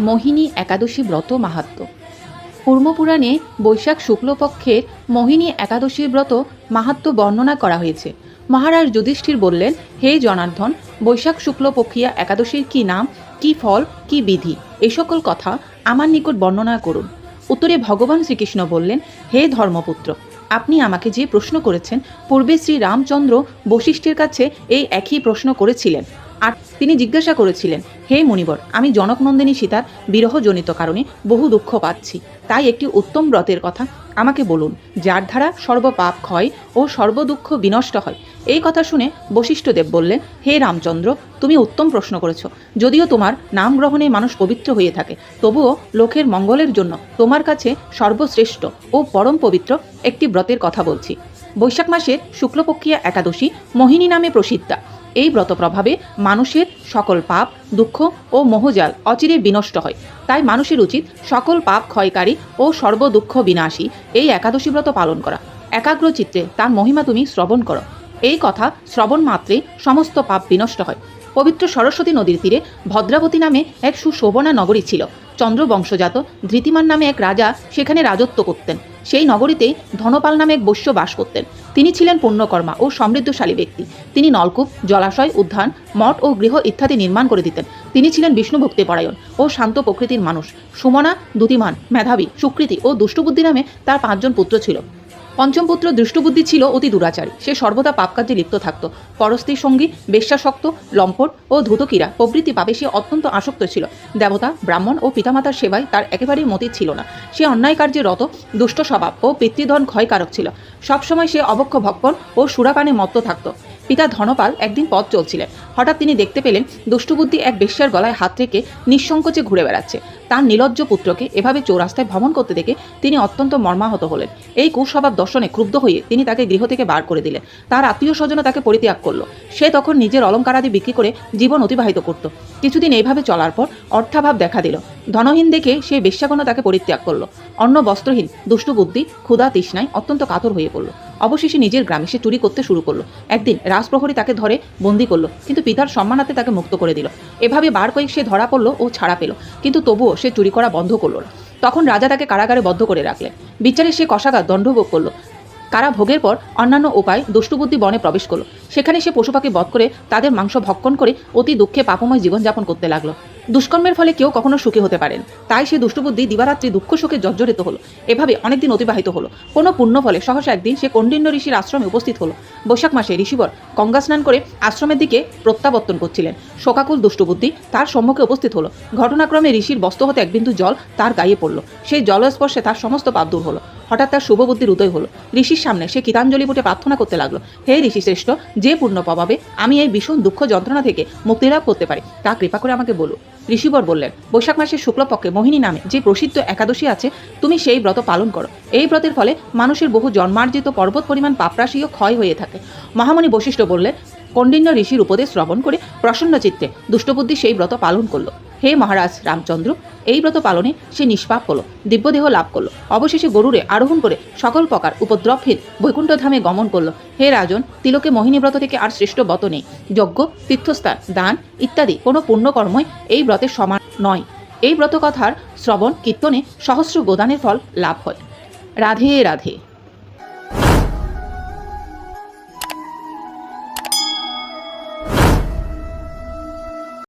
মোহিনী একাদশী ব্রত মাহাত্ম্য। পূর্বপুরাণে বৈশাখ শুক্লপক্ষের মোহিনী একাদশীর ব্রত মাহাত্ম্য বর্ণনা করা হয়েছে। মহারাজ যুধিষ্ঠির বললেন, হে জনার্দন, বৈশাখ শুক্লপক্ষিয়া একাদশীর কি নাম, কি ফল, কি বিধি, এই সকল কথা আমার নিকট বর্ণনা করুন। উত্তরে ভগবান শ্রীকৃষ্ণ বললেন, হে ধর্মপুত্র, আপনি আমাকে যে প্রশ্ন করেছেন, পূর্বে শ্রী রামচন্দ্র বশিষ্ঠের কাছে এই একই প্রশ্ন করেছিলেন। আর তিনি জিজ্ঞাসা করেছিলেন, হে মুনিবর, আমি জনকনন্দিনী সীতার বিরহজনিত কারণে বহু দুঃখ পাচ্ছি, তাই একটি উত্তম ব্রতের কথা আমাকে বলুন, যার দ্বারা সর্বপাপ ক্ষয় ও সর্বদুঃখ বিনষ্ট হয়। এই কথা শুনে বশিষ্ঠদেব বললেন, হে রামচন্দ্র, তুমি উত্তম প্রশ্ন করেছ। যদিও তোমার নাম গ্রহণে মানুষ পবিত্র হয়ে থাকে, তবুও লোকের মঙ্গলের জন্য তোমার কাছে সর্বশ্রেষ্ঠ ও পরম পবিত্র একটি ব্রতের কথা বলছি। বৈশাখ মাসের শুক্লপক্ষিয়া একাদশী মোহিনী নামে প্রসিদ্ধা। এই ব্রত প্রভাবে মানুষের সকল পাপ, দুঃখ ও মোহজাল অচিরে বিনষ্ট হয়। তাই মানুষের উচিত সকল পাপ ক্ষয়কারী ও সর্বদুঃখ বিনাশী এই একাদশী ব্রত পালন করা। একাগ্র চিত্তে তার মহিমা তুমি শ্রবণ করো। এই কথা শ্রবণ মাত্রে সমস্ত পাপ বিনষ্ট হয়। পবিত্র সরস্বতী নদীর তীরে ভদ্রাবতী নামে এক সুশোভনা নগরী ছিল। চন্দ্রবংশজাত ধৃতিমান নামে এক রাজা সেখানে রাজত্ব করতেন। সেই নগরীতে ধনপাল নামে এক বৈশ্য বাস করতেন। তিনি ছিলেন পুণ্যকর্মা ও সমৃদ্ধশালী ব্যক্তি। তিনি নলকূপ, জলাশয়, উদ্যান, মঠ ও গৃহ ইত্যাদি নির্মাণ করে দিতেন। তিনি ছিলেন বিষ্ণু ভক্তিপরায়ণ ও শান্ত প্রকৃতির মানুষ। সুমনা, দ্যুতিমান, মেধাবী, সুকৃতি ও দুষ্টবুদ্ধি নামে তার 5 জন পুত্র ছিল। পঞ্চম পুত্র দৃষ্টবুদ্ধি ছিল অতি দুরাচারী। সে সর্বদা পাপকার্যে লিপ্ত থাকত। পরস্ত্রীর সঙ্গী, বেশ্যাসক্ত, লম্পট ও ধূতকীরা প্রভৃতি পাপে সে অত্যন্ত আসক্ত ছিল। দেবতা, ব্রাহ্মণ ও পিতামাতার সেবায় তার একেবারেই মতি ছিল না। সে অন্যায় কার্যে রত, দুষ্ট স্বভাব ও পিতৃধন ক্ষয়কারক ছিল। সবসময় সে অভক্ষ ভক্ষণ ও সুরাপানে মত্ত থাকত। পিতা ধনপাল একদিন পথ চলছিলেন। হঠাৎ তিনি দেখতে পেলেন দুষ্টবুদ্ধি এক বেশ্যার গলায় হাত রেখে নিঃসংকোচে ঘুরে বেড়াচ্ছে। তার নিলজ্জ পুত্রকে এভাবে চৌরাস্তায় ভ্রমণ করতে দেখে তিনি অত্যন্ত মর্মাহত হলেন। এই কুস্বভাব দর্শনে ক্রুব্ধ হয়ে তিনি তাকে গৃহ থেকে বার করে দিলেন। তার আত্মীয় স্বজনও তাকে পরিত্যাগ করলো। সে তখন নিজের অলঙ্কারাদি বিক্রি করে জীবন অতিবাহিত করত। কিছুদিন এইভাবে চলার পর অর্থাভাব দেখা দিল। ধনহীন দেখে সেই বেশ্যাগণ তাকে পরিত্যাগ করলো। অন্ন বস্ত্রহীন দুষ্টবুদ্ধি ক্ষুধা তৃষ্ণায় অত্যন্ত কাতর হয়ে পড়ল। অবশেষে নিজের গ্রামে সে চুরি করতে শুরু করলো। একদিন রাজপ্রহরী তাকে ধরে বন্দি করলো, কিন্তু পিতার সম্মানার্থে তাকে মুক্ত করে দিল। এভাবে বার কয়েক সে ধরা পড়লো ও ছাড়া পেল, কিন্তু তবুও সে চুরি করা বন্ধ করলো না। তখন রাজা তাকে কারাগারে বদ্ধ করে রাখলেন। বিচারে সে কষাঘাত দণ্ডভোগ করলো। কারাভোগের পর অন্যান্য উপায় দুষ্টবুদ্ধি বনে প্রবেশ করলো। সেখানে সে পশুপাখি বধ করে তাদের মাংস ভক্ষণ করে অতি দুঃখে পাপময় জীবনযাপন করতে লাগলো। দুষ্কর্মের ফলে কেউ কখনো সুখী হতে পারেন, তাই সে দুষ্টবুদ্ধি দিবারাত্রি দুঃখ শোকে জর্জরিত হলো। এভাবে অনেকদিন অতিবাহিত হলো। কোনো পুণ্য ফলে সহসা একদিন সে কৌণ্ডিন্য ঋষির আশ্রমে উপস্থিত হলো। বৈশাখ মাসে ঋষিবর গঙ্গা স্নান করে আশ্রমের দিকে প্রত্যাবর্তন করছিলেন। শোকাকুল দুষ্টবুদ্ধি তার সম্মুখে উপস্থিত হলো। ঘটনাক্রমে ঋষির বস্ত্র হতে এক বিন্দু জল তার গায়ে পড়ল। সেই জলস্পর্শে তার সমস্ত পাপ দূর হলো। হঠাৎ তার শুভবুদ্ধির উদয় হলো। ঋষির সামনে সে গীতাঞ্জলি পুটে প্রার্থনা করতে লাগলো, হে ঋষি শ্রেষ্ঠ, যে পূর্ণ প্রভাবে আমি এই ভীষণ দুঃখ যন্ত্রণা থেকে মুক্তি লাভ করতে পারি, তা কৃপা করে আমাকে বলো। ঋষিবর বললেন, বৈশাখ মাসের শুক্লপক্ষে মোহিনী নামে যে প্রসিদ্ধ একাদশী আছে, তুমি সেই ব্রত পালন করো। এই ব্রতের ফলে মানুষের বহু জন্মার্জিত পর্বত পরিমাণ পাপরাশিও ক্ষয় হয়ে থাকে। মহামণি বশিষ্ঠ বললেন, কৌণ্ডিন্য ঋষির উপদেশ শ্রবণ করে প্রসন্ন চিত্তে দুষ্টবুদ্ধি সেই ব্রত পালন করলো। হে মহারাজ রামচন্দ্র, এই ব্রত পালনে সে নিষ্পাপ হলো, দিব্যদেহ লাভ করলো। অবশেষে গরুরে আরোহণ করে সকল প্রকার উপদ্রবহীন বৈকুণ্ঠধামে গমন করলো। হে রাজন, তিলকে মোহিনী ব্রত থেকে আর শ্রেষ্ঠ ব্রত নেই। যজ্ঞ, তীর্থস্থান, দান ইত্যাদি কোনো পুণ্যকর্মই এই ব্রতের সমান নয়। এই ব্রত কথার শ্রবণ কীর্তনে সহস্র গোদানের ফল লাভ হয়। রাধে রাধে।